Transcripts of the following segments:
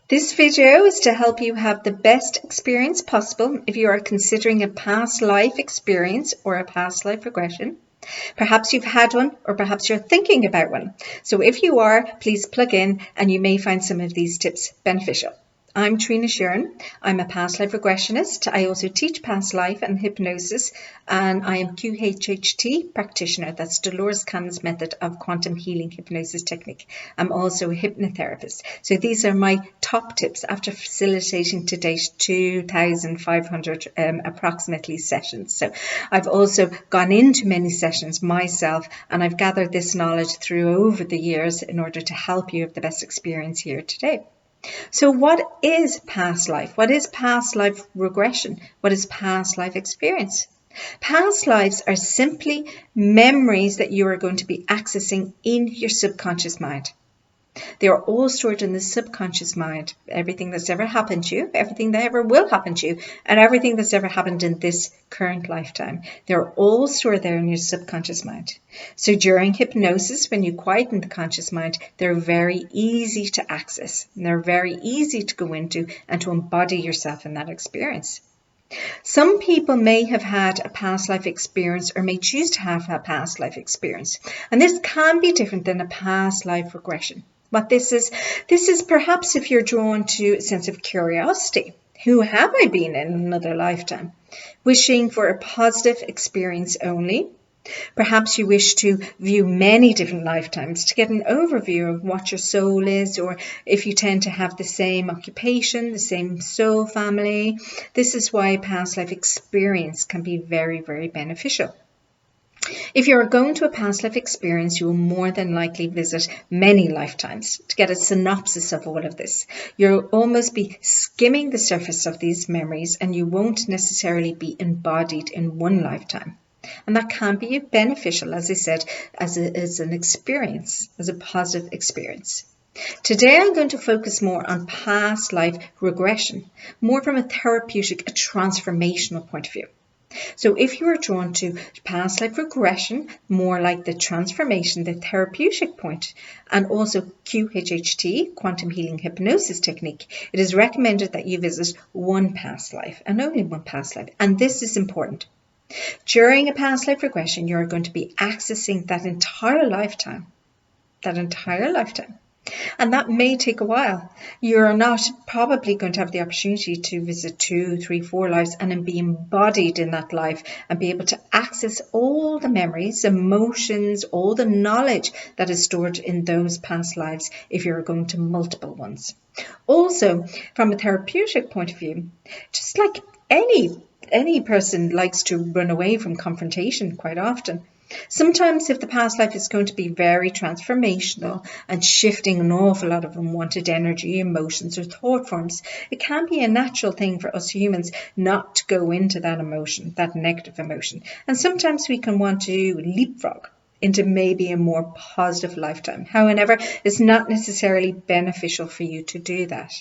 This video is to help you have the best experience possible if you are considering a past life experience or a past life regression. Perhaps you've had one, or perhaps you're thinking about one. So if you are, please plug in and you may find some of these tips beneficial. I'm 𝘊𝐶𝐶𝐿. I'm a past life regressionist. I also teach past life and hypnosis, and I am QHHT practitioner. That's dolorescannon's method of quantum healing hypnosis technique. I'm also a hypnotherapist. So these are my top tips after facilitating to date 2,500 approximately sessions. So I've also gone into many sessions myself, and I've gathered this knowledge through over the years in order to help you have the best experience here today. So what is past life? What is past life regression? What is past life experience? Past lives are simply memories that you are going to be accessing in your subconscious mind. They are all stored in the subconscious mind. Everything that's ever happened to you, everything that ever will happen to you, and everything that's ever happened in this current lifetime. They're all stored there in your subconscious mind. So during hypnosis, when you quieten the conscious mind, they're very easy to access. And they're very easy to go into and to embody yourself in that experience. Some people may have had a past life experience or may choose to have a past life experience. And this can be different than a past life regression. What this is perhaps if you're drawn to a sense of curiosity. Who have I been in another lifetime? Wishing for a positive experience only. Perhaps you wish to view many different lifetimes to get an overview of what your soul is, or if you tend to have the same occupation, the same soul family. This is why past life experience can be very, very beneficial. If you're going to a past life experience, you will more than likely visit many lifetimes to get a synopsis of all of this. You'll almost be skimming the surface of these memories, and you won't necessarily be embodied in one lifetime. And that can be beneficial, as I said, as an experience, as a positive experience. Today I'm going to focus more on past life regression, more from a therapeutic, a transformational point of view. So if you are drawn to past life regression, more like the transformation, the therapeutic point, and also QHHT, Quantum Healing Hypnosis Technique, it is recommended that you visit one past life and only one past life. And this is important. During a past life regression, you're going to be accessing that entire lifetime. And that may take a while. You're not probably going to have the opportunity to visit 2, 3, 4 lives and then be embodied in that life and be able to access all the memories, emotions, all the knowledge that is stored in those past lives if you're going to multiple ones. Also, from a therapeutic point of view, just like any person likes to run away from confrontation quite often. Sometimes if the past life is going to be very transformational and shifting an awful lot of unwanted energy, emotions or thought forms, it can be a natural thing for us humans not to go into that emotion, that negative emotion. And sometimes we can want to leapfrog into maybe a more positive lifetime. However, it's not necessarily beneficial for you to do that.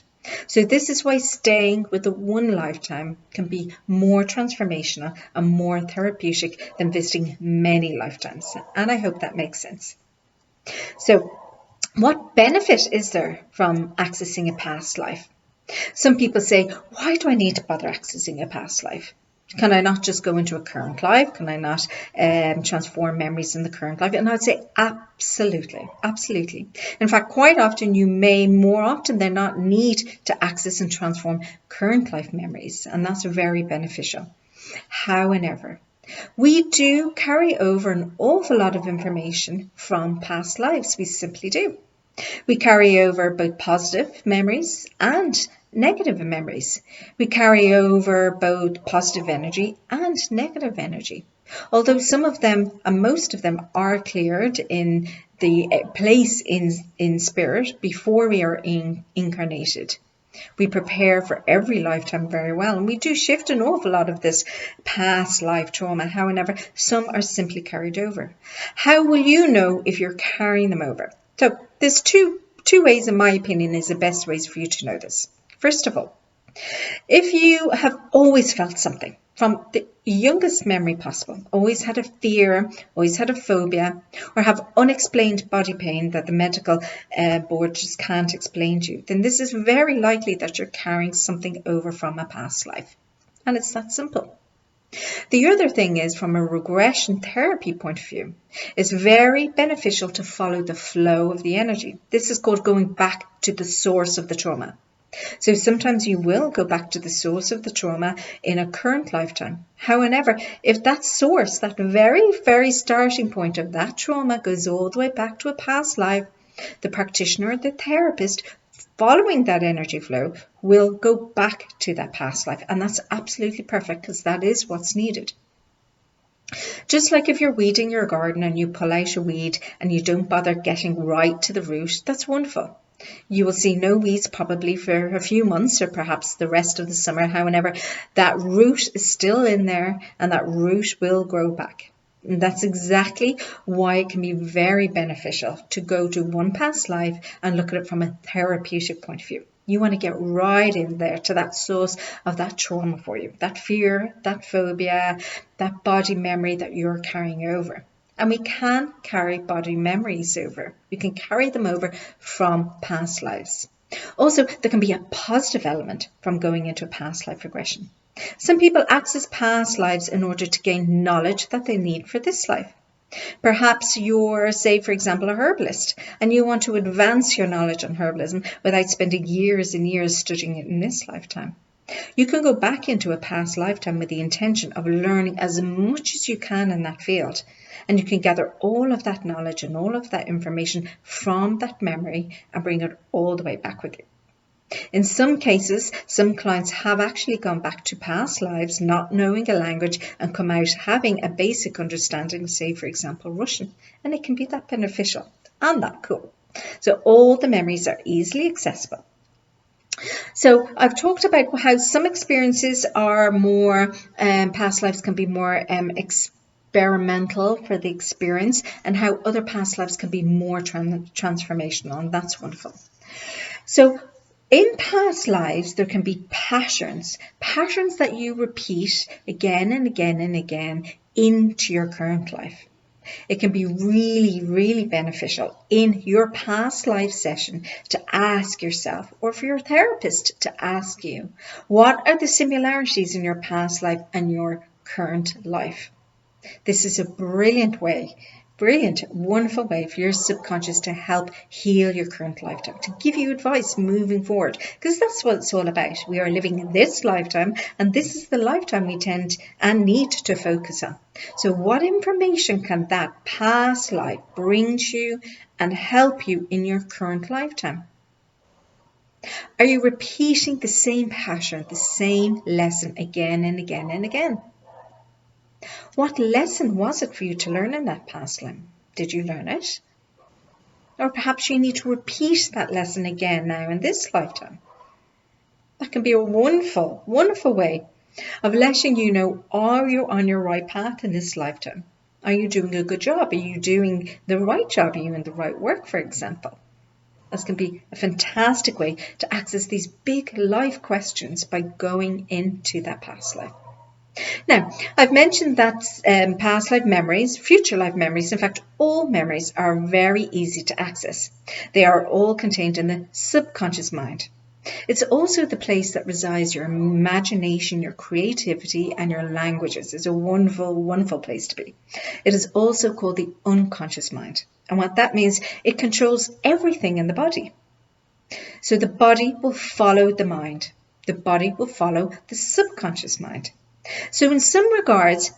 So this is why staying with the one lifetime can be more transformational and more therapeutic than visiting many lifetimes. And I hope that makes sense. So what benefit is there from accessing a past life? Some people say, why do I need to bother accessing a past life? Can I not just go into a current life? Can I not transform memories in the current life? And I'd say absolutely, absolutely. In fact, quite often you may more often than not need to access and transform current life memories, and that's very beneficial. However, we do carry over an awful lot of information from past lives. We simply do. We carry over both positive memories and negative memories. We carry over both positive energy and negative energy. Although some of them and most of them are cleared in the place in spirit before we are incarnated. We prepare for every lifetime very well, and we do shift an awful lot of this past life trauma. However, some are simply carried over. How will you know if you're carrying them over? So there's two ways, in my opinion, is the best ways for you to know this. First of all, if you have always felt something, from the youngest memory possible, always had a fear, always had a phobia, or have unexplained body pain that the medical board just can't explain to you, then this is very likely that you're carrying something over from a past life. And it's that simple. The other thing is, from a regression therapy point of view, it's very beneficial to follow the flow of the energy. This is called going back to the source of the trauma. So sometimes you will go back to the source of the trauma in a current lifetime. However, if that source, that very, very starting point of that trauma goes all the way back to a past life, the practitioner or the therapist following that energy flow will go back to that past life. And that's absolutely perfect, because that is what's needed. Just like if you're weeding your garden and you pull out a weed and you don't bother getting right to the root, that's wonderful. You will see no weeds probably for a few months or perhaps the rest of the summer. However, that root is still in there and that root will grow back. And that's exactly why it can be very beneficial to go to one past life and look at it from a therapeutic point of view. You want to get right in there to that source of that trauma for you, that fear, that phobia, that body memory that you're carrying over. And we can carry body memories over. We can carry them over from past lives. Also, there can be a positive element from going into a past life regression. Some people access past lives in order to gain knowledge that they need for this life. Perhaps you're, say, for example, a herbalist, and you want to advance your knowledge on herbalism without spending years and years studying it in this lifetime. You can go back into a past lifetime with the intention of learning as much as you can in that field. And you can gather all of that knowledge and all of that information from that memory and bring it all the way back with you. In some cases, some clients have actually gone back to past lives not knowing a language and come out having a basic understanding, say, for example, Russian. And it can be that beneficial and that cool. So all the memories are easily accessible. So I've talked about how some experiences are more, past lives can be more experimental for the experience, and how other past lives can be more transformational, and that's wonderful. So in past lives, there can be patterns that you repeat again and again and again into your current life. It can be really, really beneficial in your past life session to ask yourself, or for your therapist to ask you, what are the similarities in your past life and your current life? This is a brilliant, wonderful way for your subconscious to help heal your current lifetime, to give you advice moving forward, because that's what it's all about. We are living this lifetime, and this is the lifetime we tend and need to focus on. So what information can that past life bring to you and help you in your current lifetime? Are you repeating the same pattern, the same lesson again and again and again? What lesson was it for you to learn in that past life? Did you learn it? Or perhaps you need to repeat that lesson again now in this lifetime. That can be a wonderful, wonderful way of letting you know, are you on your right path in this lifetime? Are you doing a good job? Are you doing the right job? Are you in the right work, for example? This can be a fantastic way to access these big life questions by going into that past life. Now, I've mentioned that past life memories, future life memories, in fact, all memories are very easy to access. They are all contained in the subconscious mind. It's also the place that resides your imagination, your creativity, and your languages. It's a wonderful, wonderful place to be. It is also called the unconscious mind. And what that means, it controls everything in the body. So the body will follow the mind. The body will follow the subconscious mind. So in some regards,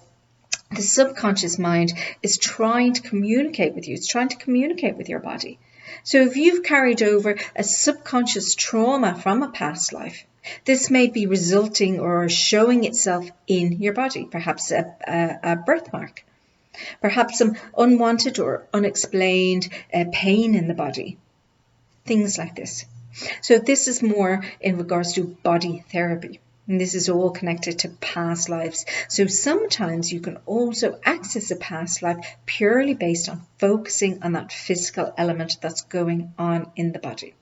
the subconscious mind is trying to communicate with you. It's trying to communicate with your body. So if you've carried over a subconscious trauma from a past life, this may be resulting or showing itself in your body, perhaps a birthmark, perhaps some unwanted or unexplained pain in the body, things like this. So this is more in regards to body therapy. And this is all connected to past lives. So sometimes you can also access a past life purely based on focusing on that physical element that's going on in the body.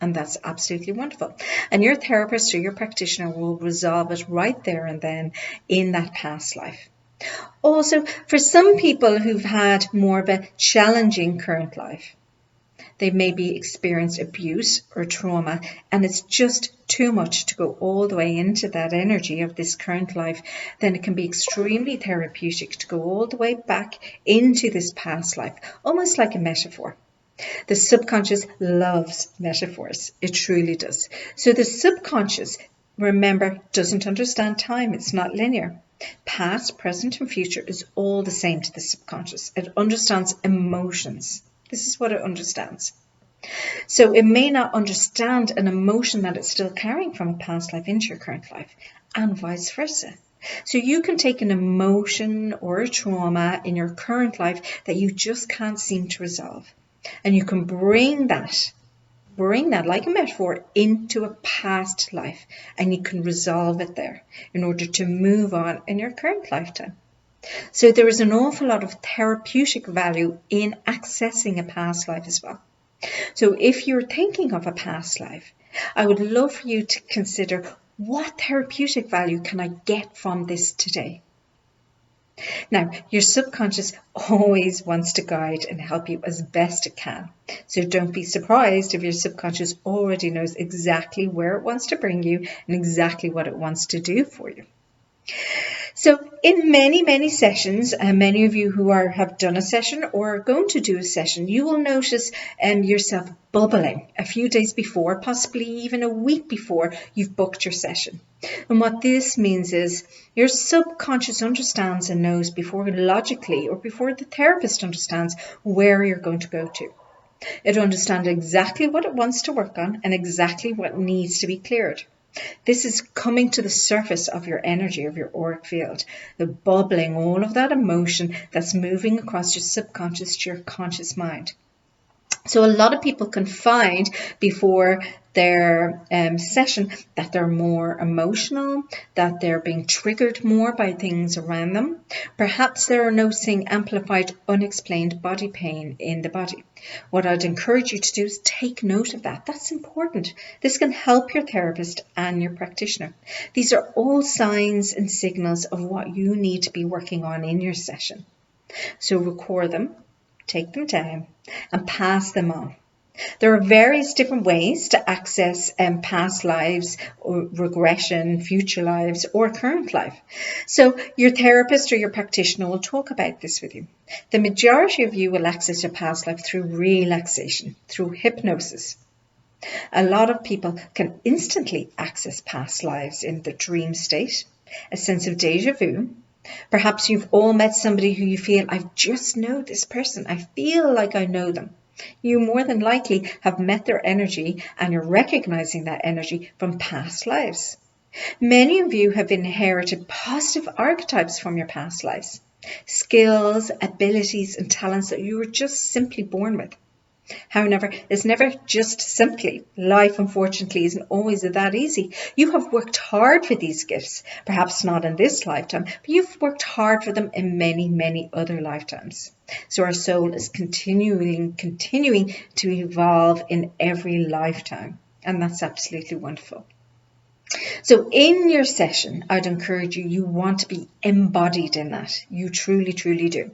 And that's absolutely wonderful. And your therapist or your practitioner will resolve it right there and then in that past life. Also, for some people who've had more of a challenging current life, they maybe experienced abuse or trauma, and it's just too much to go all the way into that energy of this current life, then it can be extremely therapeutic to go all the way back into this past life, almost like a metaphor. The subconscious loves metaphors. It truly does. So the subconscious, remember, doesn't understand time. It's not linear. Past, present, and future is all the same to the subconscious. It understands emotions. This is what it understands. So it may not understand an emotion that it's still carrying from a past life into your current life, and vice versa. So you can take an emotion or a trauma in your current life that you just can't seem to resolve. And you can bring that like a metaphor into a past life, and you can resolve it there in order to move on in your current lifetime. So there is an awful lot of therapeutic value in accessing a past life as well. So if you're thinking of a past life, I would love for you to consider, what therapeutic value can I get from this today? Now, your subconscious always wants to guide and help you as best it can. So don't be surprised if your subconscious already knows exactly where it wants to bring you and exactly what it wants to do for you. So in many sessions, and many of you who have done a session or are going to do a session, you will notice yourself bubbling a few days before, possibly even a week before you've booked your session. And what this means is your subconscious understands and knows before logically or before the therapist understands where you're going to go to. It understands exactly what it wants to work on and exactly what needs to be cleared. This is coming to the surface of your energy, of your auric field, the bubbling, all of that emotion that's moving across your subconscious to your conscious mind. So a lot of people can find before their session that they're more emotional, that they're being triggered more by things around them. Perhaps they're noticing amplified, unexplained body pain in the body. What I'd encourage you to do is take note of that. That's important. This can help your therapist and your practitioner. These are all signs and signals of what you need to be working on in your session. So record them, take them down, and pass them on. There are various different ways to access past lives, or regression, future lives, or current life. So your therapist or your practitioner will talk about this with you. The majority of you will access your past life through relaxation, through hypnosis. A lot of people can instantly access past lives in the dream state, a sense of déjà vu. Perhaps you've all met somebody who you feel, I just know this person. I feel like I know them. You more than likely have met their energy, and you're recognizing that energy from past lives. Many of you have inherited positive archetypes from your past lives, skills, abilities, and talents that you were just simply born with. However, it's never just simply. Life, unfortunately, isn't always that easy. You have worked hard for these gifts, perhaps not in this lifetime, but you've worked hard for them in many other lifetimes. So our soul is continuing to evolve in every lifetime, and that's absolutely wonderful. So in your session, I'd encourage you want to be embodied in that. You truly do.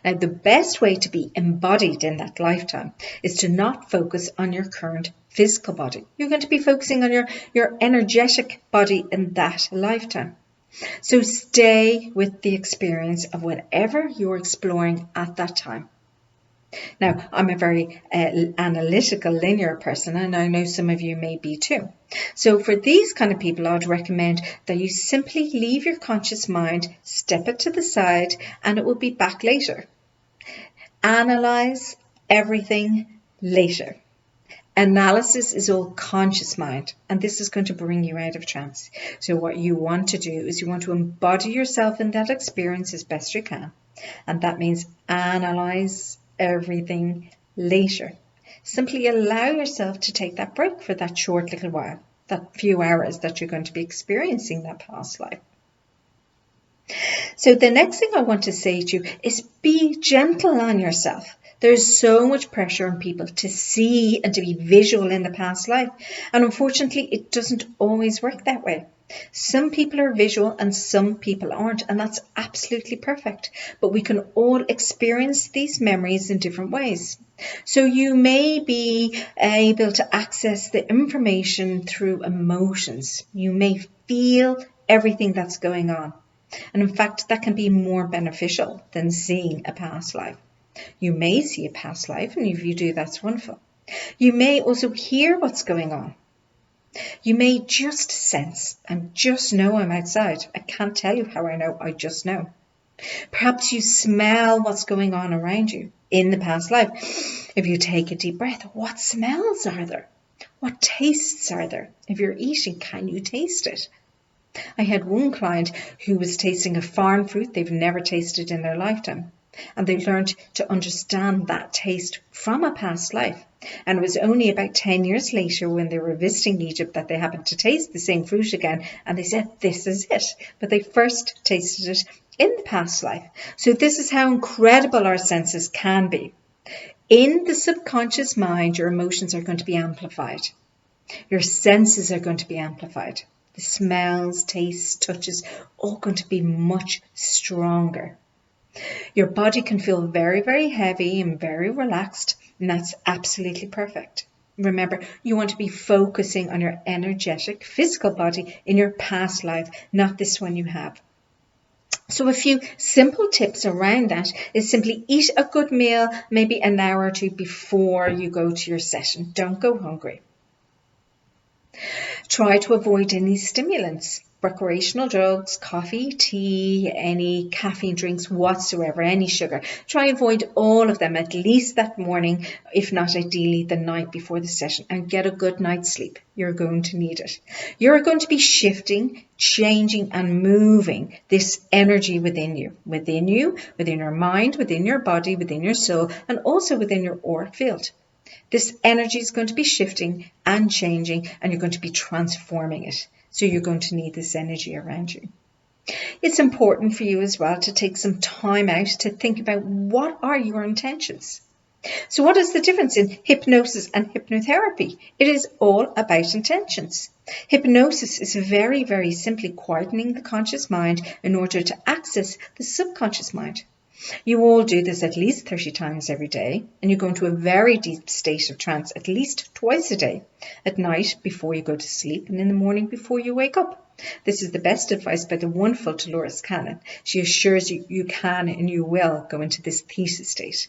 Now, the best way to be embodied in that lifetime is to not focus on your current physical body. You're going to be focusing on your energetic body in that lifetime. So stay with the experience of whatever you're exploring at that time. Now, I'm a very analytical, linear person, and I know some of you may be too. So for these kind of people, I'd recommend that you simply leave your conscious mind, step it to the side, and it will be back later. Analyze everything later. Analysis is all conscious mind, and this is going to bring you out of trance. So what you want to do is you want to embody yourself in that experience as best you can, and that means analyze everything later. Simply allow yourself to take that break for that short little while, that few hours that you're going to be experiencing that past life. So the next thing I want to say to you is be gentle on yourself. There's so much pressure on people to see and to be visual in the past life. And unfortunately, it doesn't always work that way. Some people are visual and some people aren't, and that's absolutely perfect. But we can all experience these memories in different ways. So you may be able to access the information through emotions. You may feel everything that's going on. And in fact, that can be more beneficial than seeing a past life. You may see a past life, and if you do, that's wonderful. You may also hear what's going on. You may just sense and just know I'm outside. I can't tell you how I know, I just know. Perhaps you smell what's going on around you in the past life. If you take a deep breath, what smells are there? What tastes are there? If you're eating, can you taste it? I had one client who was tasting a foreign fruit they've never tasted in their lifetime. And they learned to understand that taste from a past life. And it was only about 10 years later when they were visiting Egypt that they happened to taste the same fruit again. And they said, this is it. But they first tasted it in the past life. So this is how incredible our senses can be. In the subconscious mind, your emotions are going to be amplified. Your senses are going to be amplified. The smells, tastes, touches, all going to be much stronger. Your body can feel very, very heavy and very relaxed, and that's absolutely perfect. Remember, you want to be focusing on your energetic physical body in your past life, not this one you have. So a few simple tips around that is simply eat a good meal, maybe an hour or two before you go to your session. Don't go hungry. Try to avoid any stimulants, recreational drugs, coffee, tea, any caffeine drinks whatsoever, any sugar. Try avoid all of them at least that morning, if not ideally the night before the session, and get a good night's sleep. You're going to need it. You're going to be shifting, changing and moving this energy within you, within your mind, within your body, within your soul, and also within your auric field. This energy is going to be shifting and changing, and you're going to be transforming it. So you're going to need this energy around you. It's important for you as well to take some time out to think about what are your intentions. So what is the difference in hypnosis and hypnotherapy? It is all about intentions. Hypnosis is very, very simply quietening the conscious mind in order to access the subconscious mind. You all do this at least 30 times every day, and you go into a very deep state of trance at least twice a day, at night before you go to sleep and in the morning before you wake up. This is the best advice by the wonderful 𝘊𝐿𝑆cannon. She assures you you can and you will go into this theta state.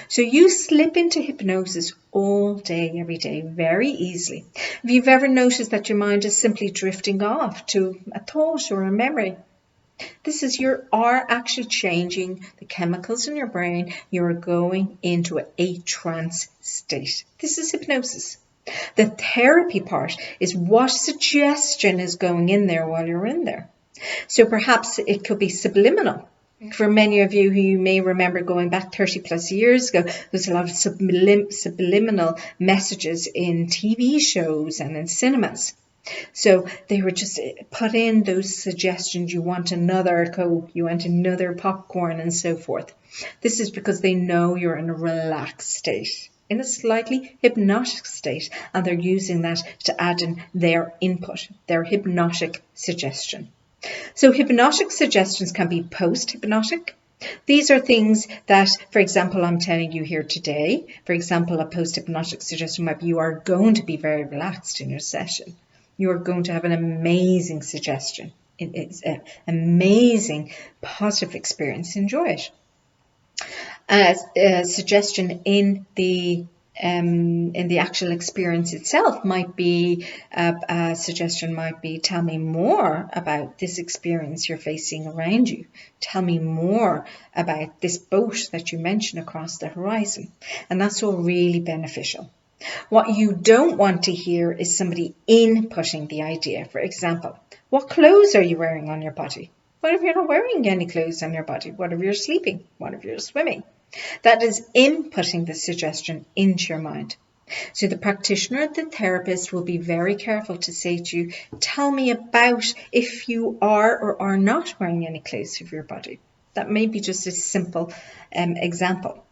So you slip into hypnosis all day, every day, very easily. If you've ever noticed that your mind is simply drifting off to a thought or a memory, this is you are actually changing the chemicals in your brain. You're going into a trance state. This is hypnosis. The therapy part is what suggestion is going in there while you're in there. So perhaps it could be subliminal. For many of you who you may remember going back 30 plus years ago, there's a lot of subliminal messages in TV shows and in cinemas. So they were just put in those suggestions. You want another Coke, you want another popcorn and so forth. This is because they know you're in a relaxed state, in a slightly hypnotic state, and they're using that to add in their input, their hypnotic suggestion. So hypnotic suggestions can be post-hypnotic. These are things that, for example, I'm telling you here today. For example, a post-hypnotic suggestion might be you are going to be very relaxed in your session. You are going to have an amazing suggestion. It's an amazing positive experience. Enjoy it. A suggestion in the actual experience itself might be, a suggestion might be, tell me more about this experience you're facing around you. Tell me more about this boat that you mentioned across the horizon. And that's all really beneficial. What you don't want to hear is somebody inputting the idea. For example, what clothes are you wearing on your body? What if you're not wearing any clothes on your body? What if you're sleeping? What if you're swimming? That is inputting the suggestion into your mind. So the practitioner, the therapist, will be very careful to say to you, tell me about if you are or are not wearing any clothes of your body. That may be just a simple example.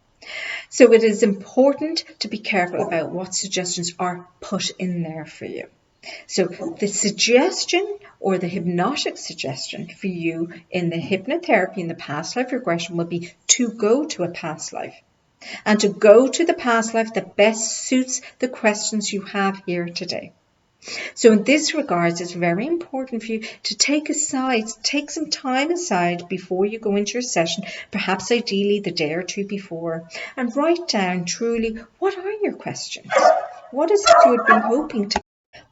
So it is important to be careful about what suggestions are put in there for you. So the suggestion or the hypnotic suggestion for you in the hypnotherapy in the past life regression will be to go to a past life. And to go to the past life that best suits the questions you have here today. So in this regards, it's very important for you to take some time aside before you go into your session, perhaps ideally the day or two before, and write down truly, what are your questions? What is it you would be hoping to?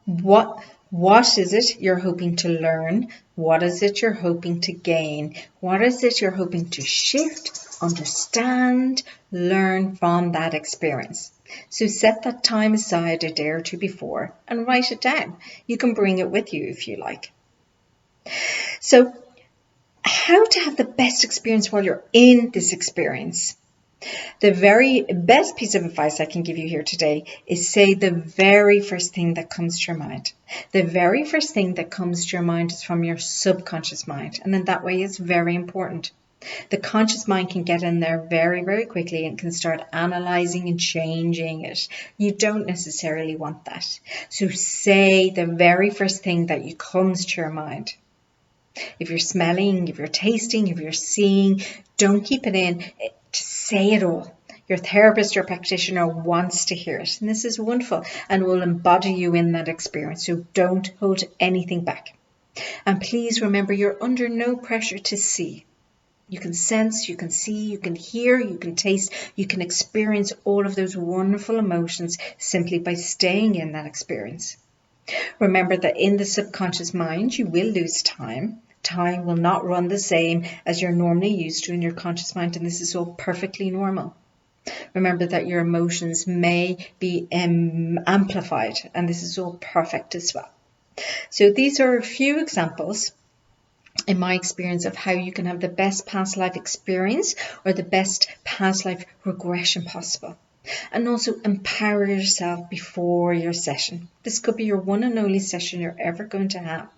What is it you're hoping to learn? What is it you're hoping to gain? What is it you're hoping to shift, understand, learn from that experience? So set that time aside a day or two before and write it down. You can bring it with you if you like. So how to have the best experience while you're in this experience? The very best piece of advice I can give you here today is say the very first thing that comes to your mind. The very first thing that comes to your mind is from your subconscious mind. And in that way, it's very important. The conscious mind can get in there very, very quickly and can start analyzing and changing it. You don't necessarily want that. So say the very first thing that comes to your mind. If you're smelling, if you're tasting, if you're seeing, don't keep it in. Just say it all. Your therapist or practitioner wants to hear it. And this is wonderful and will embody you in that experience. So don't hold anything back. And please remember, you're under no pressure to see. You can sense, you can see, you can hear, you can taste, you can experience all of those wonderful emotions simply by staying in that experience. Remember that in the subconscious mind, you will lose time. Time will not run the same as you're normally used to in your conscious mind, and this is all perfectly normal. Remember that your emotions may be amplified, and this is all perfect as well. So these are a few examples in my experience of how you can have the best past life experience or the best past life regression possible. And also empower yourself before your session. This could be your one and only session you're ever going to have.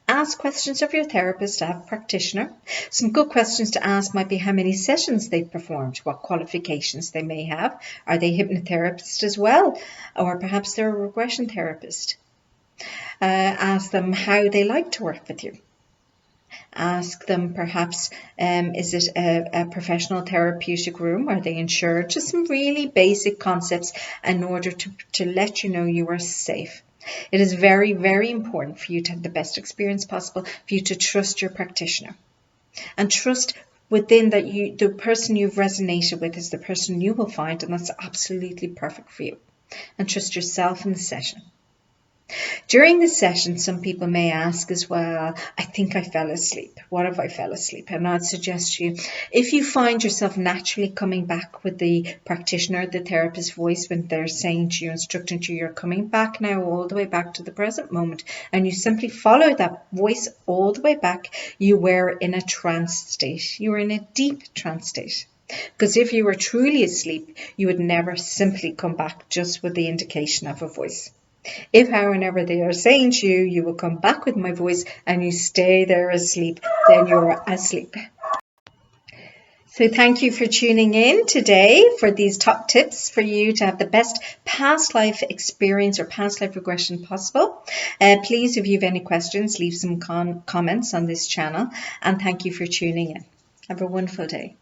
Ask questions of your therapist, practitioner. Some good questions to ask might be how many sessions they've performed, what qualifications they may have. Are they hypnotherapists as well? Or perhaps they're a regression therapist. Ask them how they like to work with you. Ask them perhaps, is it a professional therapeutic room? Are they insured? Just some really basic concepts in order to let you know you are safe. It is very, very important for you to have the best experience possible, for you to trust your practitioner. And trust within that the person you've resonated with is the person you will find, and that's absolutely perfect for you. And trust yourself in the session. During the session, some people may ask as well, I think I fell asleep. What if I fell asleep? And I'd suggest to you, if you find yourself naturally coming back with the practitioner, the therapist's voice when they're saying to you, instructing to you, you're coming back now all the way back to the present moment, and you simply follow that voice all the way back, you were in a trance state. You were in a deep trance state. Because if you were truly asleep, you would never simply come back just with the indication of a voice. If, however, they are saying to you, you will come back with my voice and you stay there asleep, then you're asleep. So thank you for tuning in today for these top tips for you to have the best past life experience or past life regression possible. Please, if you have any questions, leave some comments on this channel, and thank you for tuning in. Have a wonderful day.